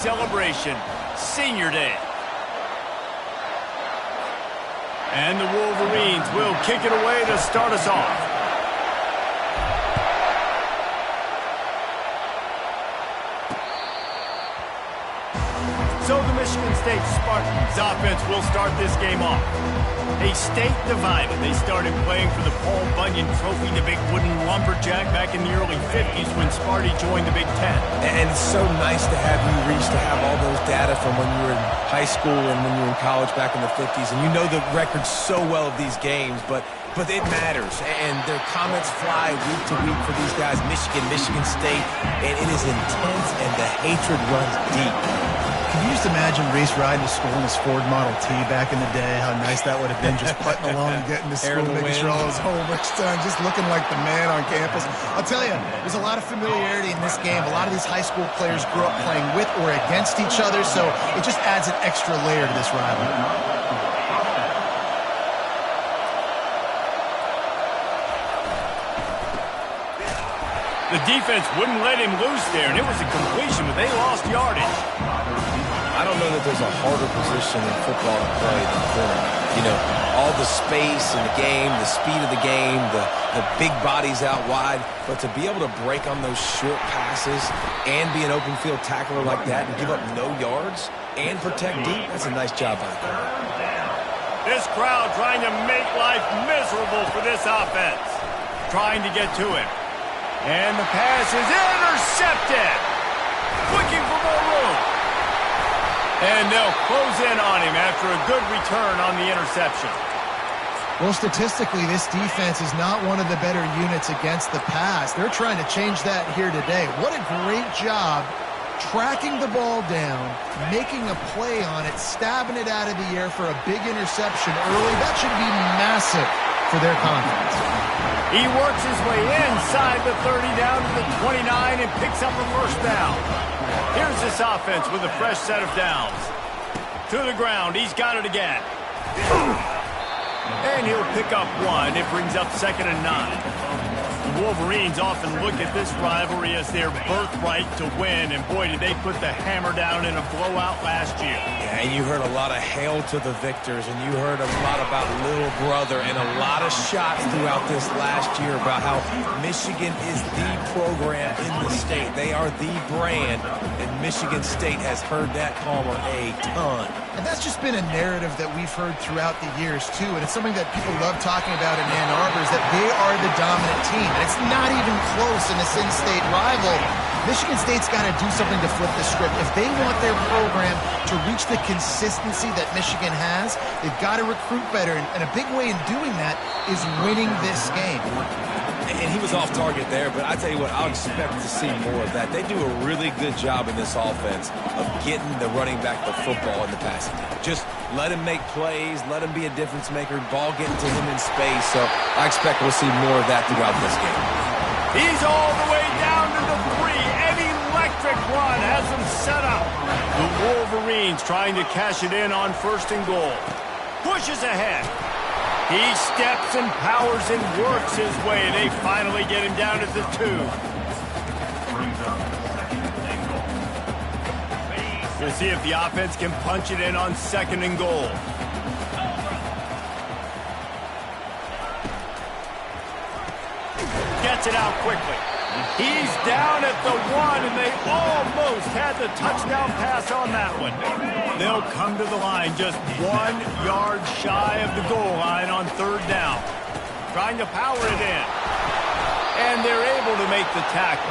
celebration, Senior Day. And the Wolverines will kick it away to start us off. So the Michigan State Spartans offense will start this game off. A state divided. They started playing for the Paul Bunyan Trophy, the big wooden lumberjack, back in the early 50s when Sparty joined the Big Ten. And it's so nice to have you reach to have all those data from when you were in high school and when you were in college back in the 50s. And you know the records so well of these games, but it matters. And their comments fly week to week for these guys, Michigan State, and it is intense and the hatred runs deep. Can you just imagine Reese riding to school in his Ford Model T back in the day? How nice that would have been, just putting along and getting to school, making sure all his homework's done, just looking like the man on campus. I'll tell you, there's a lot of familiarity in this game. A lot of these high school players grew up playing with or against each other, so it just adds an extra layer to this rivalry. The defense wouldn't let him loose there, and it was a completion, but they lost yardage. I don't know that there's a harder position in football to play than corner. You know, all the space in the game, the speed of the game, the big bodies out wide. But to be able to break on those short passes and be an open field tackler like that and give up no yards and protect deep, that's a nice job by the corner. This crowd trying to make life miserable for this offense. Trying to get to him. And the pass is intercepted. Looking for more room. And they'll close in on him after a good return on the interception. Well, statistically, this defense is not one of the better units against the pass. They're trying to change that here today. What a great job tracking the ball down, making a play on it, stabbing it out of the air for a big interception early. That should be massive for their confidence. He works his way inside the 30 down to the 29 and picks up a first down. Here's this offense with a fresh set of downs. To the ground, he's got it again. And he'll pick up one. It brings up 2nd and 9. The Wolverines often look at this rivalry as their birthright to win. And boy, did they put the hammer down in a blowout last year. Yeah, and you heard a lot of hail to the victors, and you heard a lot about little brother and a lot of shots throughout this last year about how Michigan is the program in the state. They are the brand, and Michigan State has heard that homer a ton. And that's just been a narrative that we've heard throughout the years, too. And it's something that people love talking about in Ann Arbor is that they are the dominant team. And it's not even close in this in-state rival. Michigan State's got to do something to flip the script. If they want their program to reach the consistency that Michigan has, they've got to recruit better. And a big way in doing that is winning this game. And he was off target there, but I tell you what, I'll expect to see more of that. They do a really good job in this offense of getting the running back the football in the passing game. Just let him make plays, let him be a difference maker, ball getting to him in space. So I expect we'll see more of that throughout this game. He's all the way down to the 3. An electric run has him set up. The Wolverines trying to cash it in on 1st and goal. Pushes ahead. He steps and powers and works his way. They finally get him down at the 2. We'll see if the offense can punch it in on 2nd and goal. Gets it out quickly. He's down at the 1, and they almost had the touchdown pass on that one. They'll come to the line just 1 yard shy of the goal line on 3rd down. Trying to power it in. And they're able to make the tackle.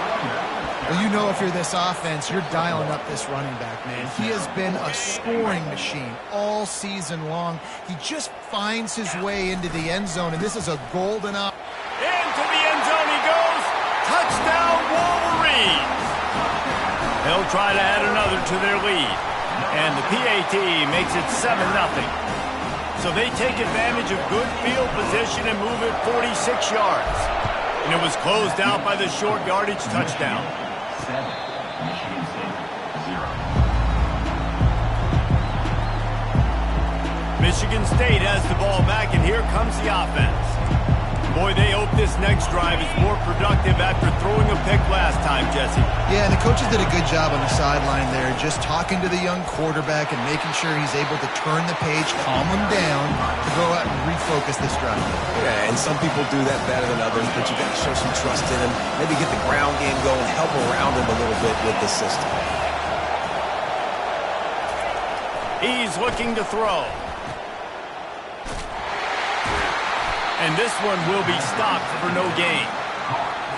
Well, you know if you're this offense, you're dialing up this running back, man. He has been a scoring machine all season long. He just finds his way into the end zone, and this is a golden opportunity. Into the end zone he goes. Touchdown, Wolverines. They'll try to add another to their lead. And the PAT makes it 7-0. So they take advantage of good field position and move it 46 yards. And it was closed out by the short yardage touchdown. 7, Michigan State, 0. Michigan State has the ball back, and here comes the offense. Boy, they hope this next drive is more productive after throwing a pick last time, Jesse. Yeah, and the coaches did a good job on the sideline there, just talking to the young quarterback and making sure he's able to turn the page, calm him down, to go out and refocus this drive. Yeah, and some people do that better than others, but you got to show some trust in him, maybe get the ground game going, help around him a little bit with the system. He's looking to throw. And this one will be stopped for no gain.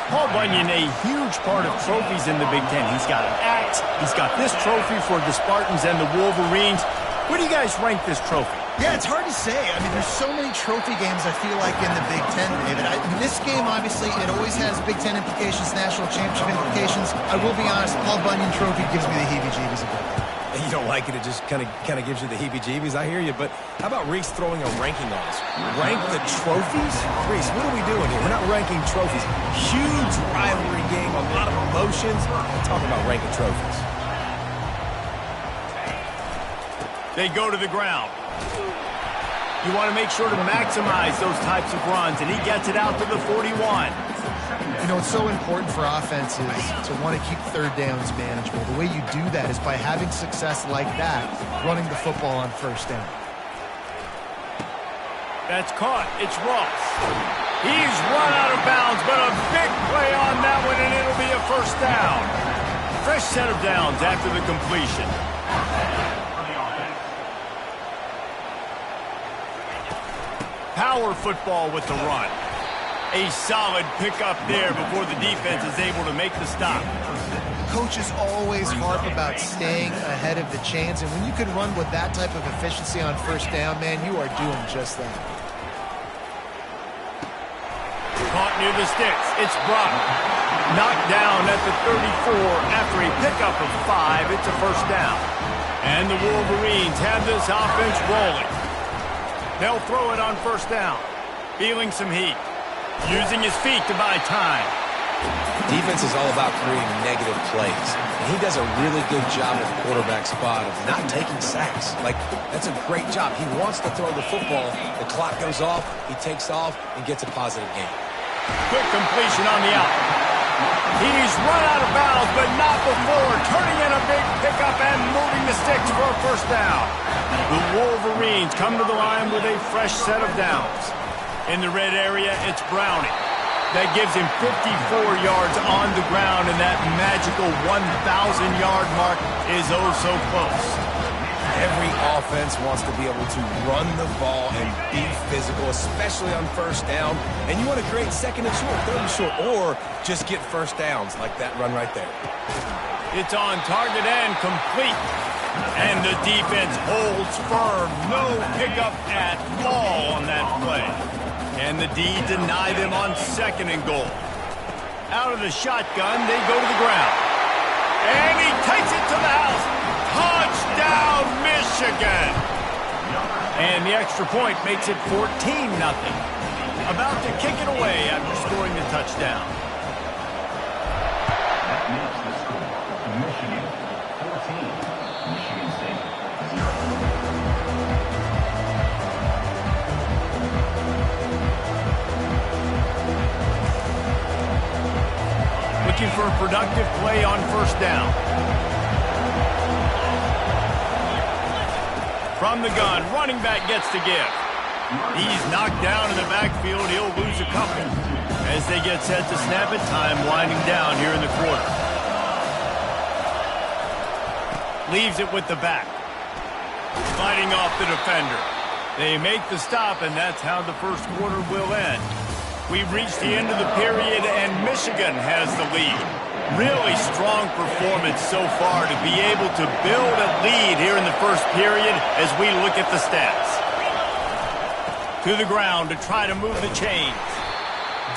Paul Bunyan, a huge part of trophies in the Big Ten. He's got an axe. He's got this trophy for the Spartans and the Wolverines. Where do you guys rank this trophy? Yeah, it's hard to say. I mean, there's so many trophy games, I feel like, in the Big Ten, David. This game, obviously, it always has Big Ten implications, national championship implications. I will be honest, Paul Bunyan trophy gives me the heebie-jeebies a bit. You don't like it, it just kind of gives you the heebie-jeebies. I hear you, but how about Reese throwing a ranking on us? Rank the trophies? Reese, what are we doing here? We're not ranking trophies. Huge rivalry game, a lot of emotions. I'm talking about ranking trophies. They go to the ground. You want to make sure to maximize those types of runs, and he gets it out to the 41. You know, it's so important for offenses to want to keep third downs manageable. The way you do that is by having success like that, running the football on first down. That's caught. It's Ross. He's run out of bounds, but a big play on that one, and it'll be a first down. Fresh set of downs after the completion. Power football with the run. A solid pickup there before the defense is able to make the stop. Coaches always harp about staying ahead of the chains, and when you can run with that type of efficiency on first down, man, you are doing just that. Caught near the sticks. It's Brock. Knocked down at the 34 after a pickup of 5. It's a first down. And the Wolverines have this offense rolling. They'll throw it on first down. Feeling some heat. Using his feet to buy time. Defense is all about creating negative plays. And he does a really good job at the quarterback spot of not taking sacks. Like, that's a great job. He wants to throw the football. The clock goes off. He takes off and gets a positive gain. Quick completion on the out. He's run out of bounds, but not before. Turning in a big pickup and moving the sticks for a first down. The Wolverines come to the line with a fresh set of downs. In the red area, it's Browning. That gives him 54 yards on the ground, and that magical 1,000-yard mark is oh so close. Every offense wants to be able to run the ball and be physical, especially on first down. And you want to create second and short, third and short, or just get first downs like that run right there. It's on target and complete. And the defense holds firm. No pickup at all on that play. And the D deny them on second and goal. Out of the shotgun, they go to the ground. And he takes it to the house. Touchdown, Michigan! And the extra point makes it 14-0. About to kick it away after scoring the touchdown. That makes the score. Michigan 14, Michigan State 0. Looking for a productive play on first down. From the gun, running back gets to give. He's knocked down in the backfield. He'll lose a couple. As they get set to snap it, time winding down here in the quarter. Leaves it with the back. Fighting off the defender. They make the stop, and that's how the first quarter will end. We've reached the end of the period, and Michigan has the lead. Really strong performance so far to be able to build a lead here in the first period as we look at the stats. To the ground to try to move the chains.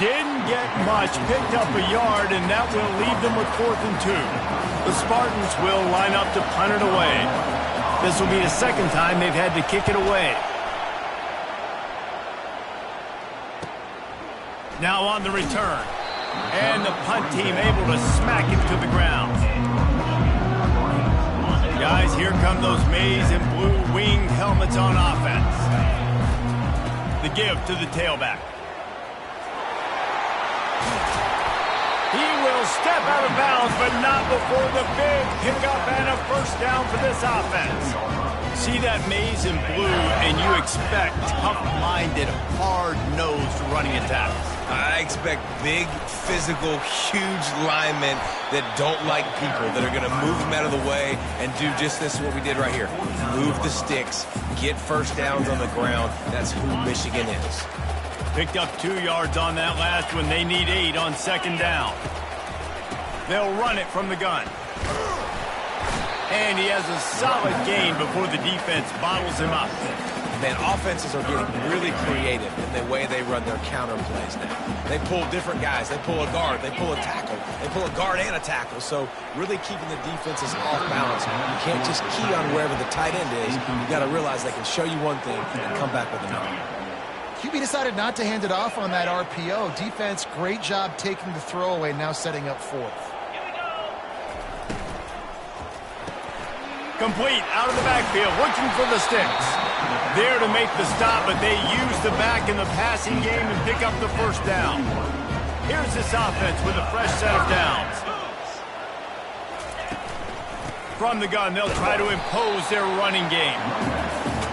Didn't get much, picked up a yard, and that will leave them with 4th and 2. The Spartans will line up to punt it away. This will be the second time they've had to kick it away. Now on the return. And the punt team able to smack it to the ground. Guys, here come those maize and blue winged helmets on offense. The give to the tailback. He'll step out of bounds, but not before the big pickup and a first down for this offense. See that maze in blue, and you expect tough-minded, hard-nosed running attacks. I expect big, physical, huge linemen that don't like people, that are going to move them out of the way and do just this, what we did right here. Move the sticks, get first downs on the ground. That's who Michigan is. Picked up 2 yards on that last one. They need 8 on second down. They'll run it from the gun. And he has a solid gain before the defense bottles him up. Man, offenses are getting really creative in the way they run their counter plays now. They pull different guys. They pull a guard. They pull a tackle. They pull a guard and a tackle. So really keeping the defenses off balance. You can't just key on wherever the tight end is. You got to realize they can show you one thing and come back with another. QB decided not to hand it off on that RPO. Defense, great job taking the throwaway, now setting up fourth. Complete, out of the backfield, looking for the sticks. There to make the stop, but they use the back in the passing game and pick up the first down. Here's this offense with a fresh set of downs. From the gun, they'll try to impose their running game.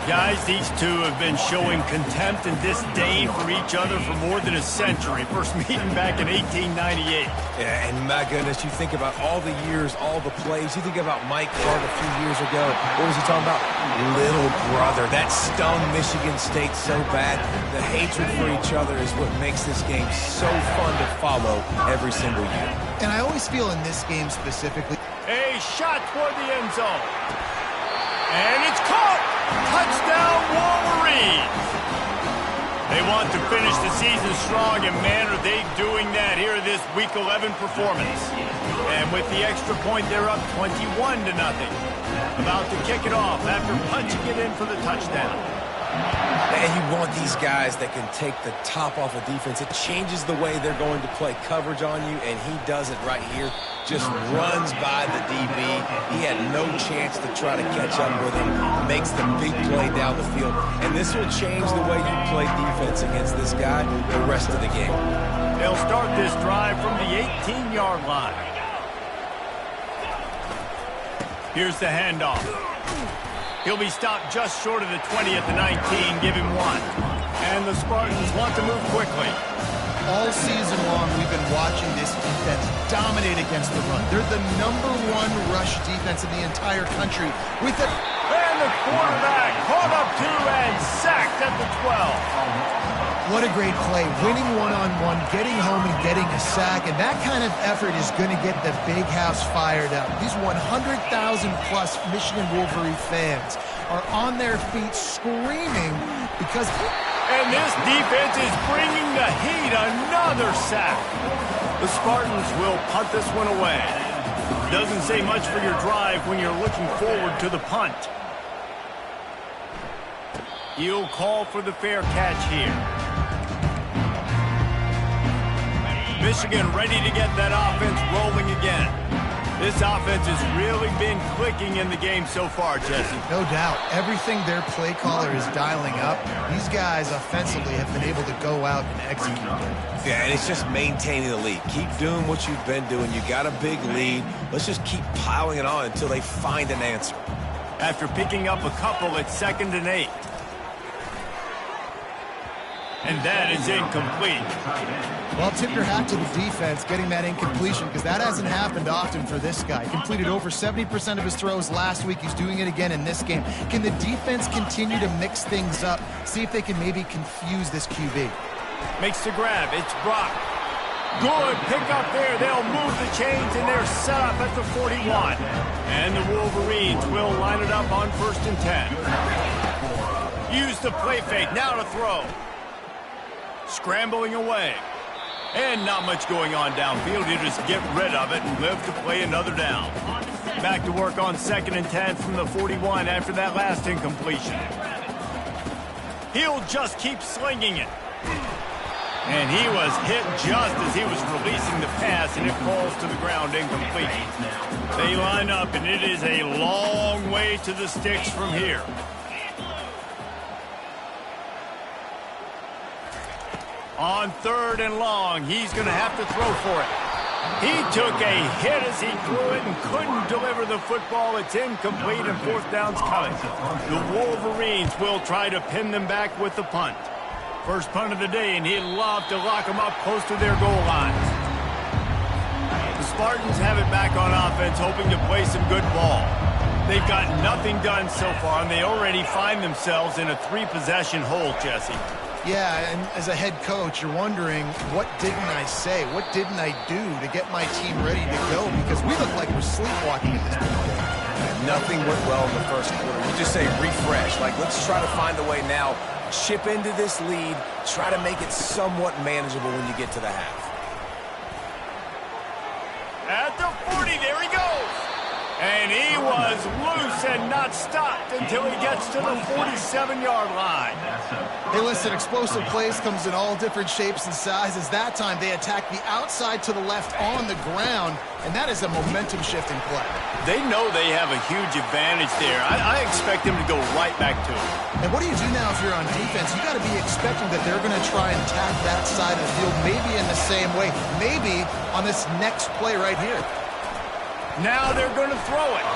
Guys, these two have been showing contempt and disdain for each other for more than a century. First meeting back in 1898. Yeah, and my goodness, you think about all the years, all the plays. You think about Mike Hart a few years ago. What was he talking about? Little brother. That stung Michigan State so bad. The hatred for each other is what makes this game so fun to follow every single year. And I always feel in this game specifically. A shot toward the end zone. And it's caught! Touchdown, Wolverines! They want to finish the season strong, and man, are they doing that here in this Week 11 performance. And with the extra point, they're up 21-0. About to kick it off after punching it in for the touchdown. And you want these guys that can take the top off of defense. It changes the way they're going to play coverage on you, and he does it right here. Just runs by the DB. He had no chance to try to catch up with him. Makes the big play down the field. And this will change the way you play defense against this guy the rest of the game. They'll start this drive from the 18-yard line. Here's the handoff. He'll be stopped just short of the 20 at the 19. Give him 1. And the Spartans want to move quickly. All season long, we've been watching this defense dominate against the run. They're the #1 rush defense in the entire country. And the quarterback caught up 2 and sacked at the 12. What a great play. Winning one-on-one, getting home and getting a sack. And that kind of effort is going to get the big house fired up. These 100,000-plus Michigan Wolverine fans are on their feet screaming because... And this defense is bringing the heat. Another sack. The Spartans will punt this one away. Doesn't say much for your drive when you're looking forward to the punt. He'll call for the fair catch here. Michigan ready to get that offense rolling again. This offense has really been clicking in the game so far, Jesse. No doubt. Everything their play caller is dialing up, these guys offensively have been able to go out and execute. Yeah, and it's just maintaining the lead. Keep doing what you've been doing. You got a big lead. Let's just keep piling it on until they find an answer. After picking up a couple, it's 2nd and 8. And that is incomplete. Well, tip your hat to the defense getting that incompletion because that hasn't happened often for this guy. He completed over 70% of his throws last week. He's doing it again in this game. Can the defense continue to mix things up? See if they can maybe confuse this QB. Makes the grab. It's Brock. Good pick up there. They'll move the chains, and they're set up at the 41. And the Wolverines will line it up on 1st and 10. Use the play fake. Now to throw. Scrambling away. And not much going on downfield. He'll just get rid of it and live to play another down. Back to work on 2nd and 10 from the 41 after that last incompletion. He'll just keep slinging it. And he was hit just as he was releasing the pass, and it falls to the ground incomplete. They line up, and it is a long way to the sticks from here. On 3rd and long, he's going to have to throw for it. He took a hit as he threw it and couldn't deliver the football. It's incomplete and fourth down's coming. The Wolverines will try to pin them back with the punt. First punt of the day, and he'd love to lock them up close to their goal lines. The Spartans have it back on offense, hoping to play some good ball. They've got nothing done so far, and they already find themselves in a 3-possession hole, Jesse. Yeah, and as a head coach, you're wondering, what didn't I say? What didn't I do to get my team ready to go? Because we look like we're sleepwalking at this point. Nothing went well in the first quarter. You just say refresh. Like, let's try to find a way now, chip into this lead, try to make it somewhat manageable when you get to the half. At the 40, there he goes. And he was loose and not stopped until he gets to the 47-yard line. Hey, listen, explosive plays comes in all different shapes and sizes. That time they attack the outside to the left on the ground, and that is a momentum-shifting play. They know they have a huge advantage there. I expect them to go right back to it. And what do you do now if you're on defense? You got to be expecting that they're going to try and attack that side of the field, maybe in the same way, maybe on this next play right here. Now they're going to throw it.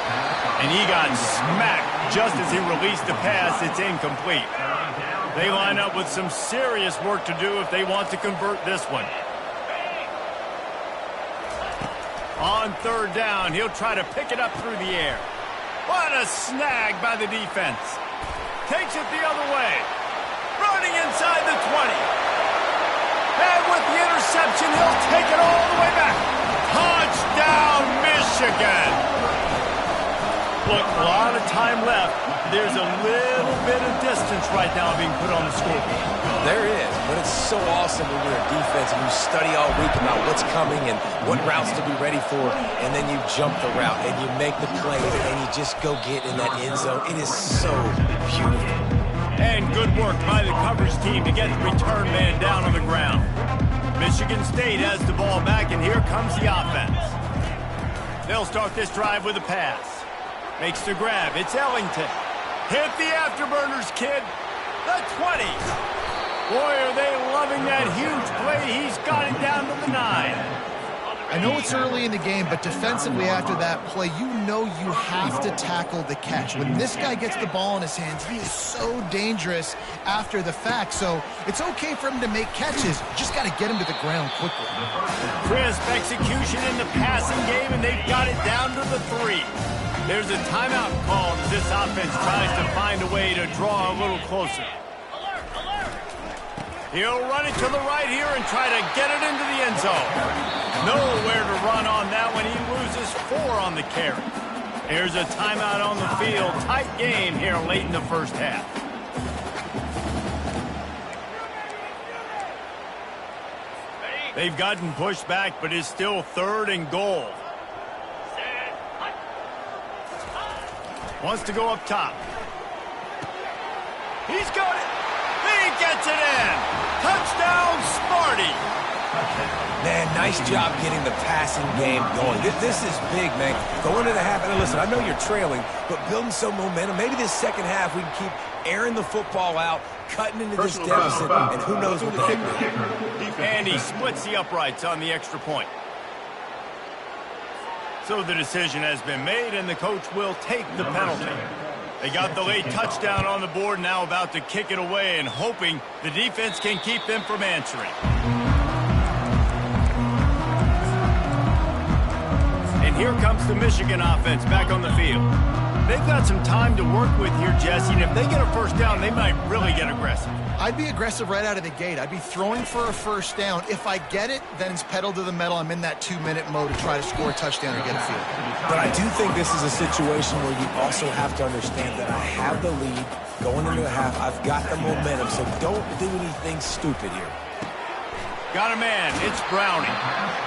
And he got smacked just as he released the pass. It's incomplete. They line up with some serious work to do if they want to convert this one. On third down, he'll try to pick it up through the air. What a snag by the defense. Takes it the other way. Running inside the 20. And with the interception, he'll take it all the way back. Touchdown, Michigan! Look, a lot of time left. There's a little bit of distance right now being put on the scoreboard. There is, but it's so awesome when you're a defense and you study all week about what's coming and what routes to be ready for, and then you jump the route and you make the play and you just go get in that end zone. It is so beautiful. And good work by the coverage team to get the return man down on the ground. Michigan State has the ball back, and here comes the offense. They'll start this drive with a pass. Makes the grab. It's Ellington. Hit the afterburners, kid. The 20. Boy, are they loving that huge play. He's got it down to the 9. I know it's early in the game, but defensively after that play, you know you have to tackle the catch. When this guy gets the ball in his hands, he is so dangerous after the fact. So it's okay for him to make catches. Just got to get him to the ground quickly. Crisp execution in the passing game, and they've got it down to the 3. There's a timeout called as this offense tries to find a way to draw a little closer. He'll run it to the right here and try to get it into the end zone. Nowhere to run on that one. He loses 4 on the carry. Here's a timeout on the field. Tight game here late in the first half. They've gotten pushed back, but it's still 3rd and goal. Wants to go up top. He's got it. He gets it in. Touchdown, Sparty. Man, nice job getting the passing game going. This is big, man. Go into the half, and listen, I know you're trailing, but building some momentum. Maybe this second half we can keep airing the football out, cutting into this deficit, and who knows what they can do. And he splits the uprights on the extra point. So the decision has been made, and the coach will take the penalty. They got the late touchdown on the board, now about to kick it away and hoping the defense can keep them from answering. And here comes the Michigan offense back on the field. They've got some time to work with here, Jesse, and if they get a first down, they might really get aggressive. I'd be aggressive right out of the gate. I'd be throwing for a first down. If I get it, then it's pedal to the metal. I'm in that 2-minute mode to try to score a touchdown or get a field. But I do think this is a situation where you also have to understand that I have the lead going into the half. I've got the momentum, so don't do anything stupid here. Got a man. It's Browning.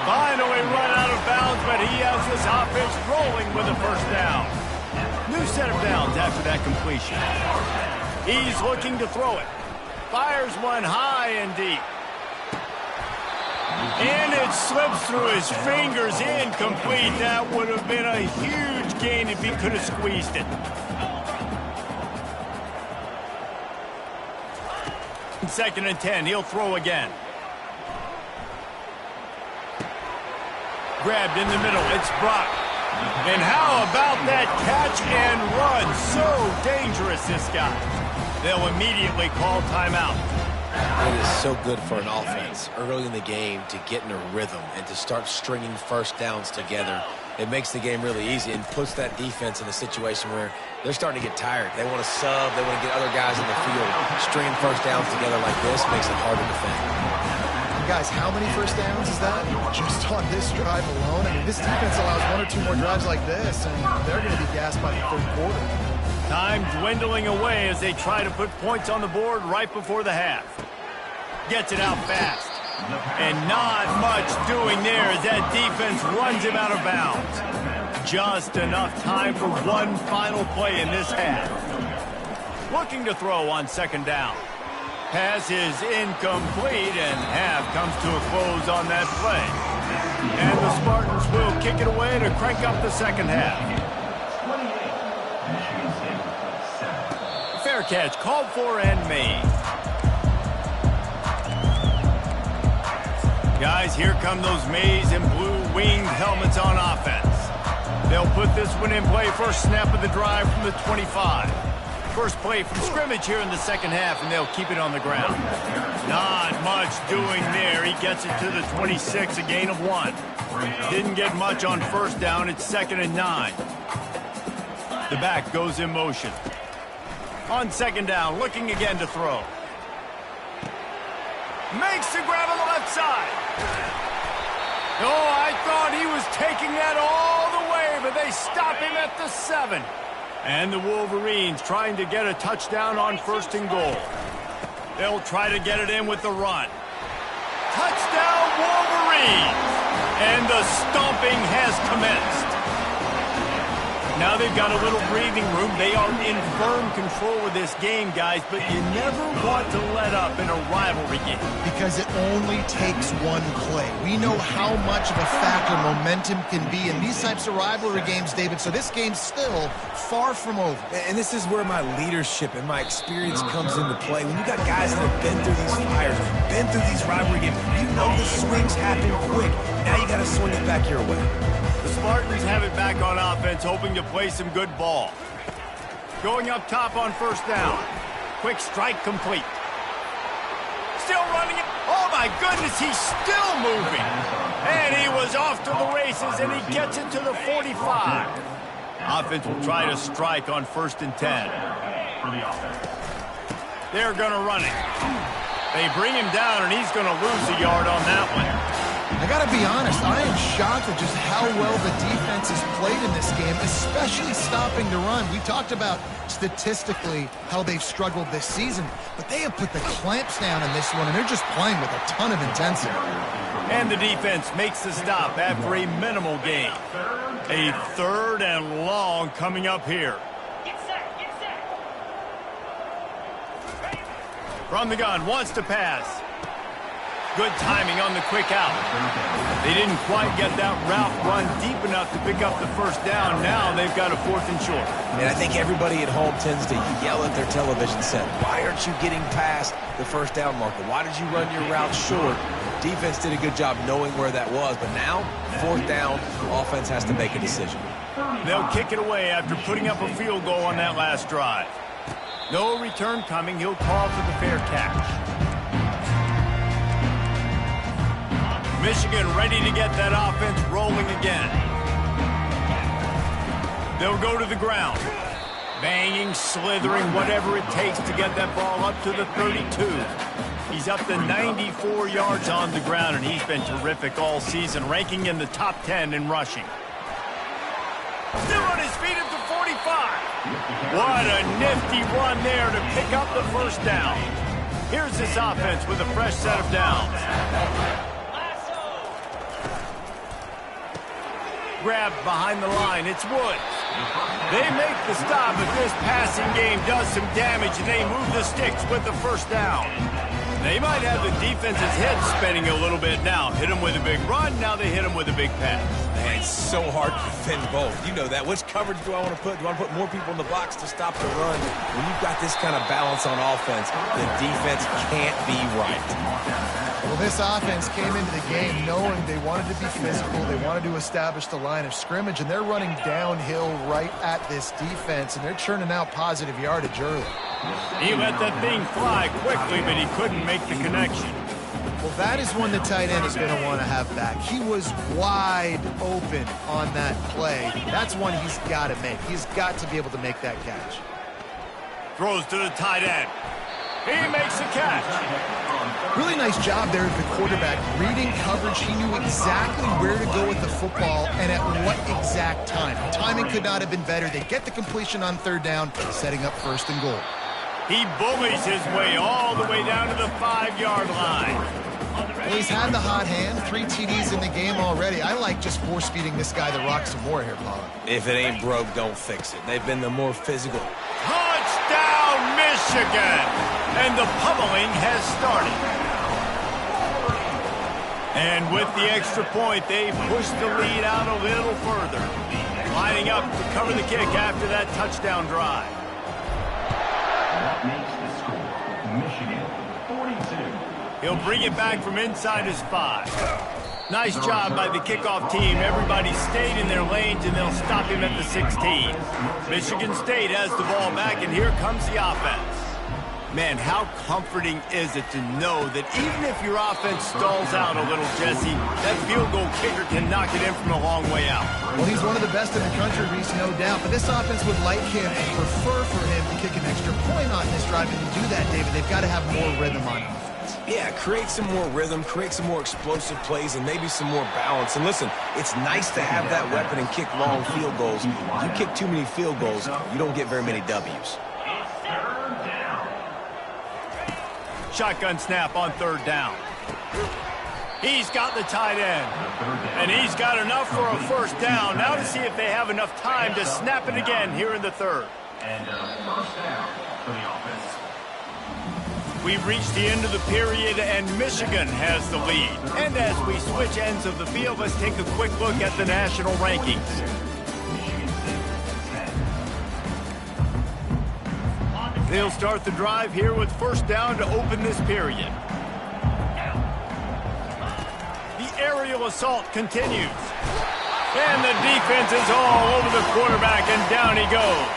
Finally run out of bounds, but he has this offense rolling with a first down. New set of downs after that completion. He's looking to throw it. Fires one high and deep. And it slips through his fingers, incomplete. That would have been a huge gain if he could have squeezed it. Second and 10, he'll throw again. Grabbed in the middle. It's Brock. And how about that catch and run? So dangerous, this guy. They'll immediately call timeout. It is so good for an offense early in the game to get in a rhythm and to start stringing first downs together. It makes the game really easy and puts that defense in a situation where they're starting to get tired. They want to sub. They want to get other guys in the field. Stringing first downs together like this makes it hard to defend. Guys, how many first downs is that? Just on this drive alone? I mean, this defense allows 1 or 2 more drives like this, and they're going to be gassed by the third quarter. Time dwindling away as they try to put points on the board right before the half. Gets it out fast. And not much doing there as that defense runs him out of bounds. Just enough time for one final play in this half. Looking to throw on second down. Pass is incomplete, and half comes to a close on that play. And the Spartans will kick it away to crank up the second half. Fair catch called for and made. Guys, here come those maize and blue winged helmets on offense. They'll put this one in play first snap of the drive from the 25. First play from scrimmage here in the second half, and they'll keep it on the ground. Not much doing there. He gets it to the 26, a gain of 1. Didn't get much on first down. It's 2nd and 9. The back goes in motion. On second down, looking again to throw. Makes the grab on the left side. Oh, I thought he was taking that all the way, but they stop him at the 7. And the Wolverines trying to get a touchdown on 1st and goal. They'll try to get it in with the run. Touchdown, Wolverines! And the stomping has commenced. Now they've got a little breathing room. They are in firm control of this game, guys, but you never want to let up in a rivalry game. Because it only takes one play. We know how much of a factor momentum can be in these types of rivalry games, David, so this game's still far from over. And this is where my leadership and my experience comes into play. When you got guys that have been through these fires, been through these rivalry games, you know the swings happen quick. Now you got to swing it back your way. The Spartans have it back on offense, hoping to play some good ball. Going up top on first down. Quick strike complete. Still running it. Oh, my goodness, he's still moving. And he was off to the races, and he gets it to the 45. Offense will try to strike on 1st and 10. They're going to run it. They bring him down, and he's going to lose a yard on that one. I got to be honest, I am shocked at just how well the defense has played in this game, especially stopping the run. We talked about statistically how they've struggled this season, but they have put the clamps down in this one, and they're just playing with a ton of intensity. And the defense makes the stop after a minimal gain. A 3rd and long coming up here. From the gun, wants to pass. Good timing on the quick out. They didn't quite get that route run deep enough to pick up the first down. Now they've got a 4th and short. And I think everybody at home tends to yell at their television set, why aren't you getting past the first down marker? Why did you run your route short? Defense did a good job knowing where that was, but now, 4th down, offense has to make a decision. They'll kick it away after putting up a field goal on that last drive. No return coming. He'll call for the fair catch. Michigan ready to get that offense rolling again. They'll go to the ground. Banging, slithering, whatever it takes to get that ball up to the 32. He's up to 94 yards on the ground, and he's been terrific all season, ranking in the top 10 in rushing. Still on his feet at the 45. What a nifty run there to pick up the first down. Here's this offense with a fresh set of downs. Grabbed behind the line. It's Woods. They make the stop, but this passing game does some damage, and they move the sticks with the first down. They might have the defense's head spinning a little bit now. Hit them with a big run, now they hit them with a big pass. Man, it's so hard to defend both. You know that. Which coverage do I want to put? Do I want to put more people in the box to stop the run? When you've got this kind of balance on offense, the defense can't be right. Well, this offense came into the game knowing they wanted to be physical, they wanted to establish the line of scrimmage, and they're running downhill right at this defense, and they're churning out positive yardage early. He let that thing fly quickly, but he couldn't make the connection. Well, that is one the tight end is going to want to have back. He was wide open on that play. That's one he's got to make. He's got to be able to make that catch. Throws to the tight end. He makes the catch. Really nice job there of the quarterback. Reading coverage, he knew exactly where to go with the football and at what exact time. Timing could not have been better. They get the completion on third down, setting up first and goal. He bullies his way all the way down to the 5-yard line. Well, he's had the hot hand, 3 TDs in the game already. I like just force-feeding this guy the rock some more here, Paul. If it ain't broke, don't fix it. They've been the more physical. Touchdown, Michigan! And the pummeling has started. And with the extra point, they push the lead out a little further. Lining up to cover the kick after that touchdown drive. That makes the score Michigan 42. He'll bring it back from inside his 5. Nice job by the kickoff team. Everybody stayed in their lanes, and they'll stop him at the 16. Michigan State has the ball back, and here comes the offense. Man, how comforting is it to know that even if your offense stalls out a little, Jesse, that field goal kicker can knock it in from a long way out. Well, he's one of the best in the country, Reese, no doubt. But this offense would like him and prefer for him to kick an extra point on this drive. And to do that, David, they've got to have more rhythm on offense. Yeah, create some more rhythm, create some more explosive plays, and maybe some more balance. And listen, it's nice to have that weapon and kick long field goals. If you kick too many field goals, you don't get very many W's. Shotgun snap on third down. He's got the tight end. And he's got enough for a first down. Now to see if they have enough time to snap it again here in the third. And first down for the offense. We've reached the end of the period, and Michigan has the lead. And as we switch ends of the field, let's take a quick look at the national rankings. They'll start the drive here with first down to open this period. The aerial assault continues. And the defense is all over the quarterback, and down he goes.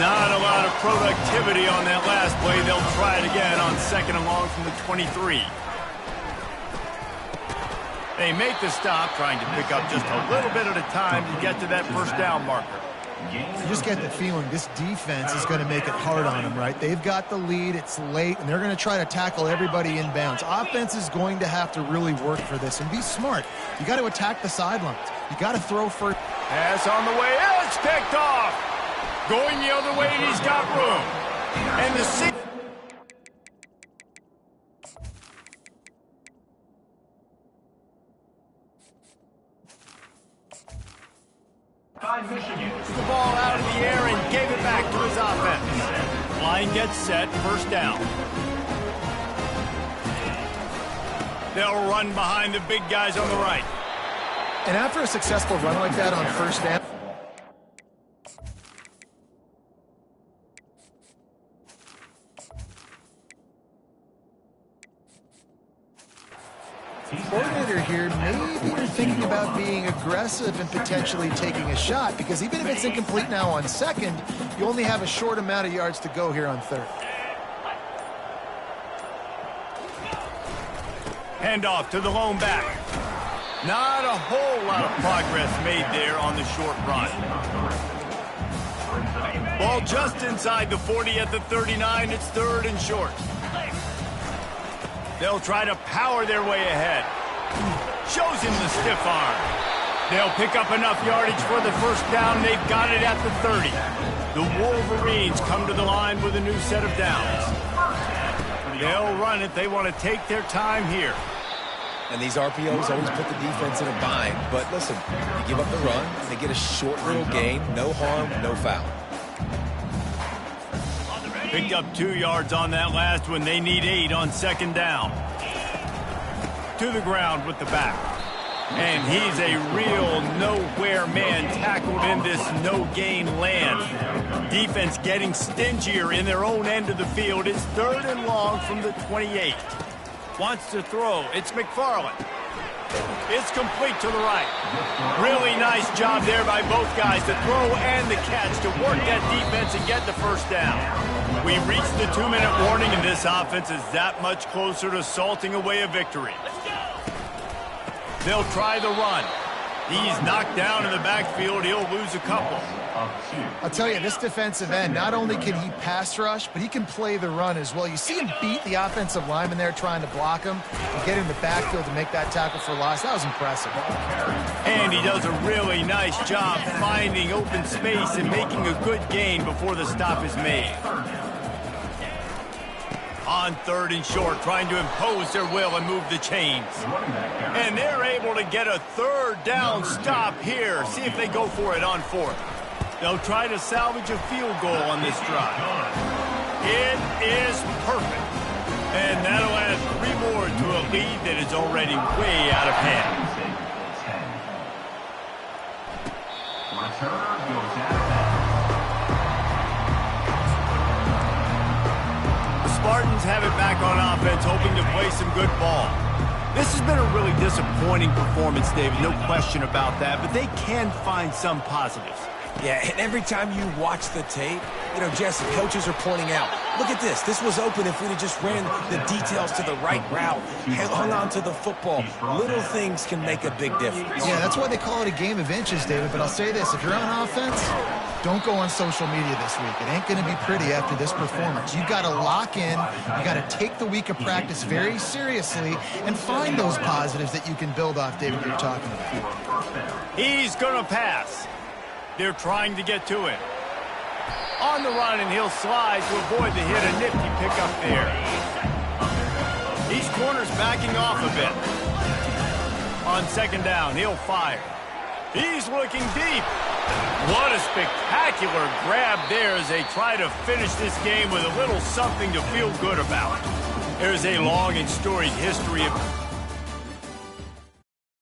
Not a lot of productivity on that last play. They'll try it again on second and long from the 23. They make the stop, trying to pick up just a little bit at a time to get to that first down marker. You just get the feeling this defense is going to make it hard on them, right? They've got the lead, it's late, and they're going to try to tackle everybody inbounds. Offense is going to have to really work for this and be smart. You got to attack the sidelines. You got to throw first. Pass on the way, it's picked off. Going the other way, and he's got room. And the six. Michigan. The ball out of the air and gave it back to his offense. Line gets set, first down. They'll run behind the big guys on the right. And after a successful run like that on first down, coordinator here, maybe you're thinking about being aggressive and potentially taking a shot, because even if it's incomplete now on second, you only have a short amount of yards to go here on third. Handoff to the lone back. Not a whole lot of progress made there on the short run. Ball just inside the 40 at the 39. It's third and short. They'll try to power their way ahead. Shows him the stiff arm. They'll pick up enough yardage for the first down. They've got it at the 30. The Wolverines come to the line with a new set of downs. They'll run it. They want to take their time here. And these RPOs always put the defense in a bind. But listen, you give up the run, they get a short little gain, no harm, no foul. Picked up 2 yards on that last one. They need 8 on second down. To the ground with the back. And he's a real nowhere man tackled in this no-gain land. Defense getting stingier in their own end of the field. It's 3rd and long from the 28. Wants to throw. It's McFarland. It's complete to the right. Really nice job there by both guys, the throw and the catch, to work that defense and get the first down. We reached the 2-minute warning, and this offense is that much closer to salting away a victory. They'll try the run. He's knocked down in the backfield. He'll lose a couple. I'll tell you, this defensive end, not only can he pass rush, but he can play the run as well. You see him beat the offensive lineman there trying to block him and get in the backfield to make that tackle for loss. That was impressive. And he does a really nice job finding open space and making a good gain before the stop is made. On 3rd and short, trying to impose their will and move the chains. And they're able to get a 3rd down stop here. See if they go for it on 4th. They'll try to salvage a field goal on this drive. It is perfect. And that'll add 3 more to a lead that is already way out of hand. Returner goes out of bounds. Spartans have it back on offense, hoping to play some good ball. This has been a really disappointing performance, David, no question about that, but they can find some positives. Yeah, and every time you watch the tape, you know, Jesse, coaches are pointing out, look at this. This was open if we'd have just ran the details to the right route, hung on to the football. Little things can make a big difference. Yeah, that's why they call it a game of inches, David. But I'll say this, if you're on offense, don't go on social media this week. It ain't going to be pretty after this performance. You got to lock in. You got to take the week of practice very seriously and find those positives that you can build off, David, that you're talking about. He's going to pass. They're trying to get to it. On the run, and he'll slide to avoid the hit. A nifty pickup there. These corners backing off a bit. On second down, he'll fire. He's looking deep. What a spectacular grab there as they try to finish this game with a little something to feel good about. There's a long and storied history of